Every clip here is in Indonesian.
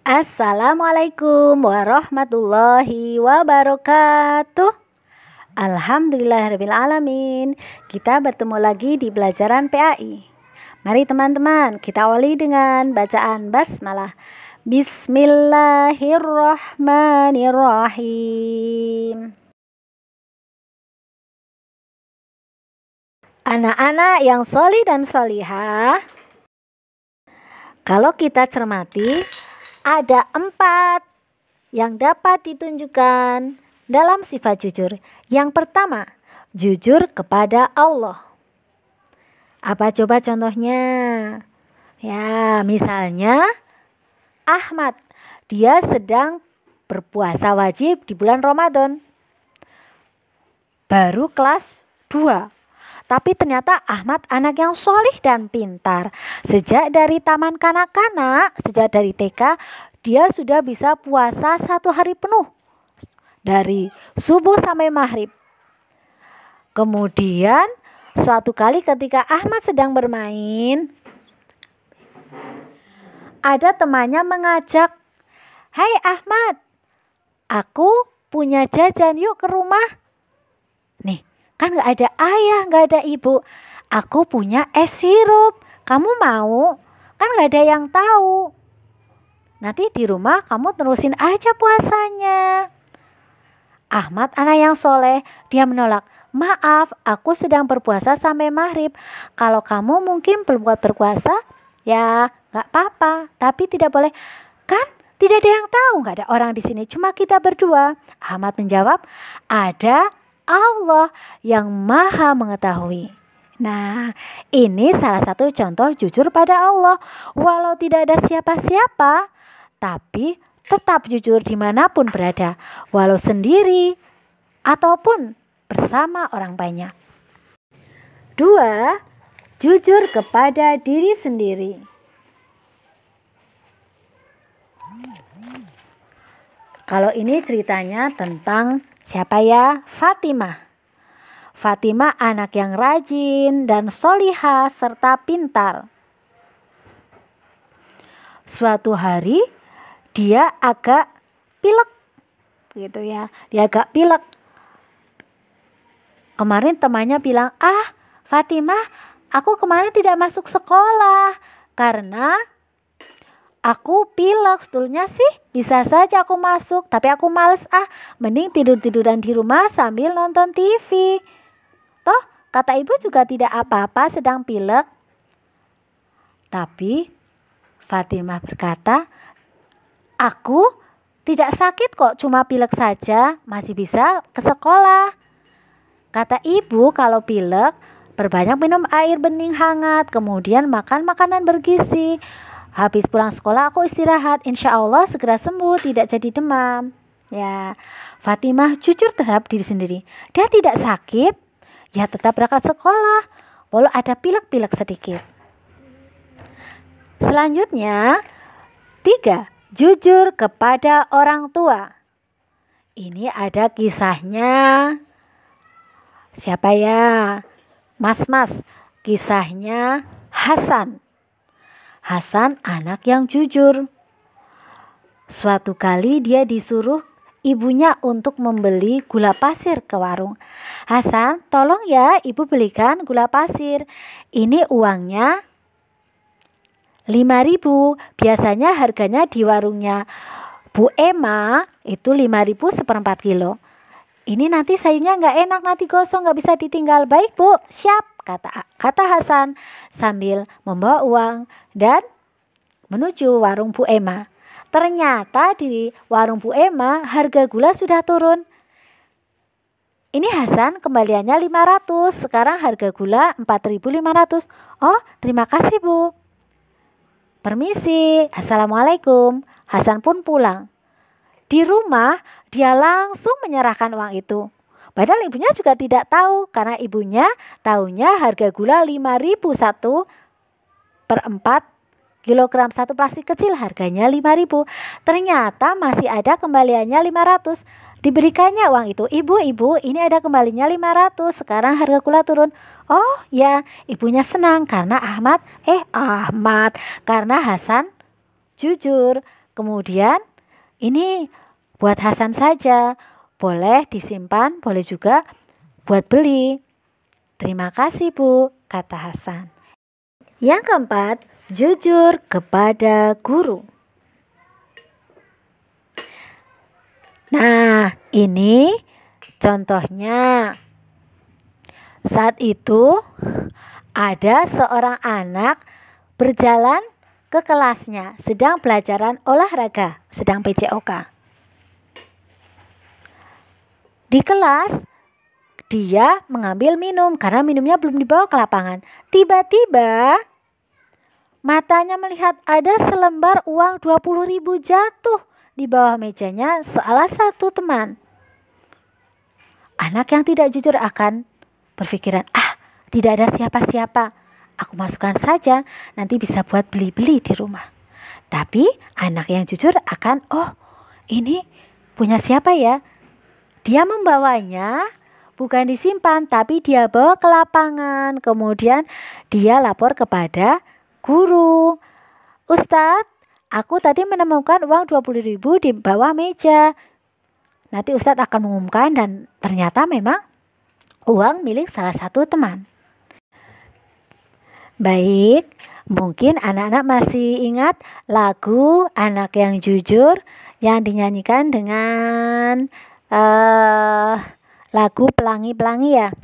Assalamualaikum warahmatullahi wabarakatuh. Alhamdulillahirrabbilalamin. Kita bertemu lagi di pelajaran PAI. Mari teman-teman, kita awali dengan bacaan basmalah. Bismillahirrahmanirrahim. Anak-anak yang solih dan solihah, kalau kita cermati, ada 4 yang dapat ditunjukkan dalam sifat jujur. Yang pertama, jujur kepada Allah. Apa coba contohnya? Ya, misalnya Ahmad, dia sedang berpuasa wajib di bulan Ramadan. Baru kelas 2. Tapi ternyata Ahmad anak yang solih dan pintar. Sejak dari taman kanak-kanak, sejak dari TK, dia sudah bisa puasa 1 hari penuh. Dari subuh sampai maghrib. Kemudian suatu kali ketika Ahmad sedang bermain, ada temannya mengajak, "Hai Ahmad, aku punya jajan, yuk ke rumah." Nih, kan gak ada ayah, gak ada ibu. Aku punya es sirup, kamu mau? Kan gak ada yang tahu. Nanti di rumah kamu terusin aja puasanya. Ahmad anak yang soleh, dia menolak. "Maaf, aku sedang berpuasa sampai maghrib. Kalau kamu mungkin belum kuat berpuasa, ya gak apa-apa. Tapi tidak boleh, kan tidak ada yang tahu, gak ada orang di sini, cuma kita berdua." Ahmad menjawab, "Ada Allah yang maha mengetahui." Nah, ini salah satu contoh jujur pada Allah. Walau tidak ada siapa-siapa, tapi tetap jujur dimanapun berada, walau sendiri ataupun bersama orang banyak. 2. Jujur kepada diri sendiri. Kalau ini ceritanya tentang siapa ya? Fatimah. Fatimah anak yang rajin dan solihah serta pintar. Suatu hari dia agak pilek gitu ya. Dia agak pilek. Kemarin temannya bilang, "Ah Fatimah, aku kemarin tidak masuk sekolah karena aku pilek." Sebetulnya sih bisa saja aku masuk, tapi aku males, mending tidur-tiduran di rumah sambil nonton TV. Toh kata ibu juga tidak apa-apa sedang pilek. Tapi Fatimah berkata, "Aku tidak sakit kok, cuma pilek saja, masih bisa ke sekolah." Kata ibu, kalau pilek perbanyak minum air bening hangat, kemudian makan makanan bergizi. Habis pulang sekolah aku istirahat, insya Allah segera sembuh, tidak jadi demam. Ya, Fatimah jujur terhadap diri sendiri. Dia tidak sakit, ya tetap berangkat sekolah, walau ada pilek-pilek sedikit. Selanjutnya, 3. Jujur kepada orang tua. Ini ada kisahnya. Siapa ya? Mas-mas. Kisahnya Hasan. Hasan anak yang jujur. Suatu kali dia disuruh ibunya untuk membeli gula pasir ke warung. "Hasan, tolong ya ibu belikan gula pasir. Ini uangnya 5.000. Biasanya harganya di warungnya Bu Ema itu 5.000 seperempat kilo. Ini nanti sayurnya gak enak, nanti gosong, gak bisa ditinggal." "Baik Bu, siap," kata Hasan sambil membawa uang dan menuju warung Bu Ema. Ternyata di warung Bu Ema harga gula sudah turun. "Ini Hasan, kembaliannya 500, sekarang harga gula 4.500. "Oh, terima kasih Bu." "Permisi, Assalamualaikum." Hasan pun pulang. Di rumah dia langsung menyerahkan uang itu. Padahal ibunya juga tidak tahu, karena ibunya tahunya harga gula 5.000 1/4 kilogram, satu plastik kecil harganya 5.000. Ternyata masih ada kembaliannya 500. Diberikannya uang itu. "Ibu, ini ada kembalinya 500, sekarang harga gula turun." Oh ya, ibunya senang karena karena Hasan jujur. kemudian ini buat Hasan saja. Boleh disimpan, boleh juga buat beli. Terima kasih Bu, kata Hasan. Yang keempat, jujur kepada guru. Nah, ini contohnya. Saat itu ada seorang anak berjalan ke kelasnya, sedang pelajaran olahraga, sedang PJOK. Di kelas, dia mengambil minum karena minumnya belum dibawa ke lapangan. Tiba-tiba matanya melihat ada selembar uang 20.000 jatuh di bawah mejanya salah satu teman. Anak yang tidak jujur akan berpikiran, tidak ada siapa-siapa, aku masukkan saja, nanti bisa buat beli-beli di rumah. Tapi anak yang jujur akan, ini punya siapa ya? Dia membawanya bukan disimpan, tapi dia bawa ke lapangan. Kemudian dia lapor kepada guru. Ustadz, aku tadi menemukan uang 20.000 di bawah meja. Nanti Ustadz akan mengumumkan dan ternyata memang uang milik salah satu teman. Baik, mungkin anak-anak masih ingat lagu Anak yang Jujur yang dinyanyikan dengan lagu Pelangi-Pelangi ya.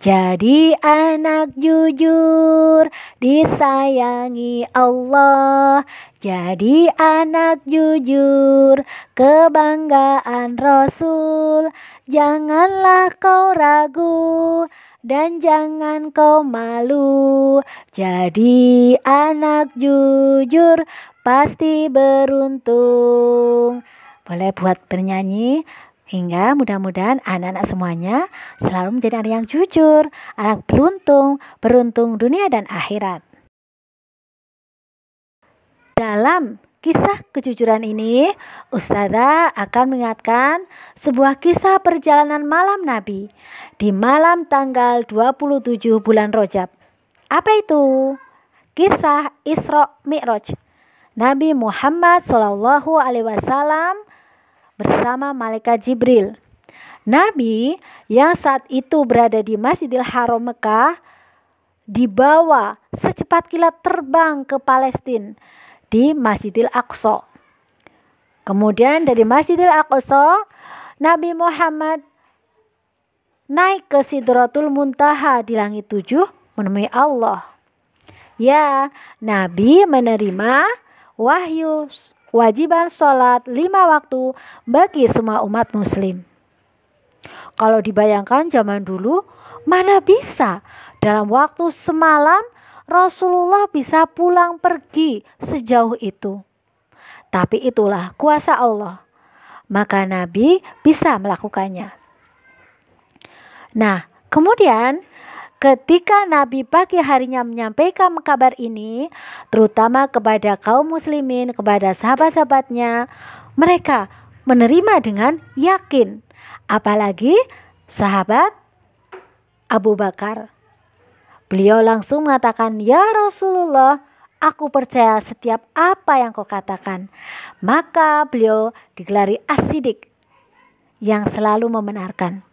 Jadi anak jujur disayangi Allah. Jadi anak jujur kebanggaan Rasul. Janganlah kau ragu dan jangan kau malu. Jadi anak jujur pasti beruntung. Boleh buat bernyanyi. Hingga mudah-mudahan anak-anak semuanya selalu menjadi anak yang jujur, anak beruntung dunia dan akhirat. Dalam kisah kejujuran ini, Ustazah akan mengingatkan sebuah kisah perjalanan malam Nabi di malam tanggal 27 bulan Rajab. Apa itu? Kisah Isra Mi'raj. Nabi Muhammad SAW bersama malaikat Jibril. Nabi yang saat itu berada di Masjidil Haram Mekah dibawa secepat kilat terbang ke Palestina di Masjidil Aqsa. Kemudian dari Masjidil Aqsa, Nabi Muhammad naik ke Sidratul Muntaha di langit 7 menemui Allah. Ya, Nabi menerima wahyu kewajiban sholat 5 waktu bagi semua umat muslim. Kalau dibayangkan zaman dulu, mana bisa dalam waktu semalam Rasulullah bisa pulang pergi sejauh itu. Tapi itulah kuasa Allah, maka Nabi bisa melakukannya. Nah, kemudian ketika Nabi pagi harinya menyampaikan kabar ini, terutama kepada kaum muslimin, kepada sahabat-sahabatnya, mereka menerima dengan yakin. Apalagi sahabat Abu Bakar. Beliau langsung mengatakan, "Ya Rasulullah, aku percaya setiap apa yang kau katakan." Maka beliau digelari As-Siddiq, yang selalu membenarkan.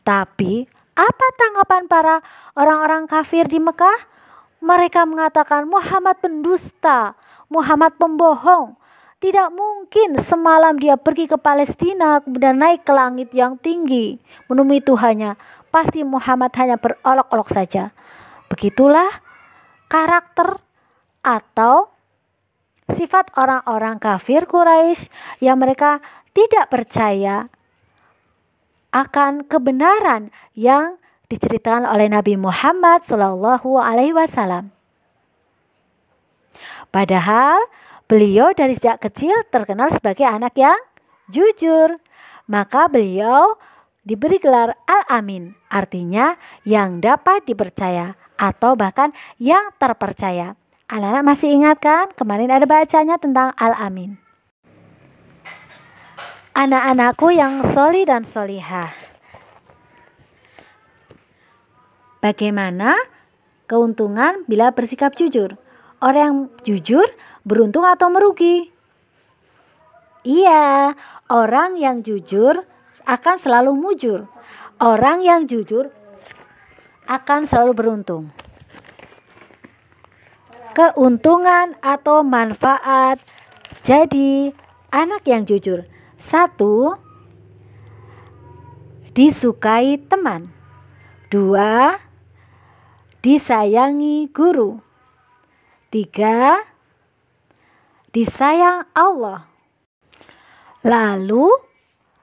Tapi apa tanggapan para orang-orang kafir di Mekah? Mereka mengatakan Muhammad pendusta, Muhammad pembohong. Tidak mungkin semalam dia pergi ke Palestina kemudian naik ke langit yang tinggi menemui Tuhannya. Pasti Muhammad hanya berolok-olok saja. Begitulah karakter atau sifat orang-orang kafir Quraisy yang mereka tidak percaya akan kebenaran yang diceritakan oleh Nabi Muhammad SAW. Padahal beliau dari sejak kecil terkenal sebagai anak yang jujur. Maka beliau diberi gelar Al-Amin, artinya yang dapat dipercaya atau bahkan yang terpercaya. Anak-anak masih ingat kan? Kemarin ada bacanya tentang Al-Amin. Anak-anakku yang sholih dan sholihah, bagaimana keuntungan bila bersikap jujur? Orang yang jujur beruntung atau merugi? Iya, orang yang jujur akan selalu mujur. Orang yang jujur akan selalu beruntung. Keuntungan atau manfaat jadi anak yang jujur. 1. Disukai teman. 2. Disayangi guru. 3. Disayang Allah. Lalu,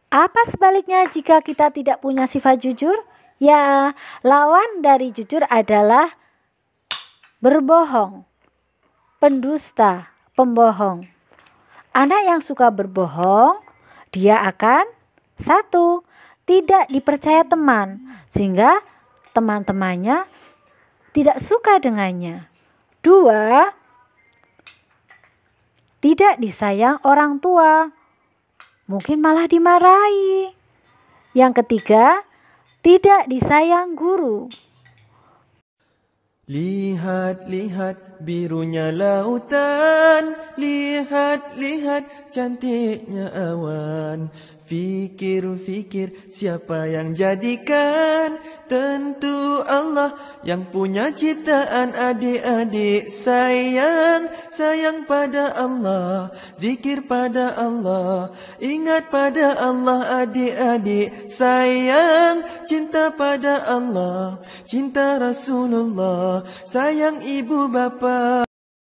apa sebaliknya jika kita tidak punya sifat jujur? Ya, lawan dari jujur adalah berbohong, pendusta, pembohong. Anak yang suka berbohong, dia akan 1. Tidak dipercaya teman, sehingga teman-temannya tidak suka dengannya. 2. Tidak disayang orang tua, mungkin malah dimarahi. Yang ketiga, tidak disayang guru. Lihat, lihat birunya lautan, lihat, lihat cantiknya awan. Fikir, fikir siapa yang jadikan? Tentu Allah yang punya ciptaan. Adik-adik sayang, sayang pada Allah, zikir pada Allah, ingat pada Allah. Adik-adik sayang, cinta pada Allah, cinta Rasulullah, sayang ibu bapa.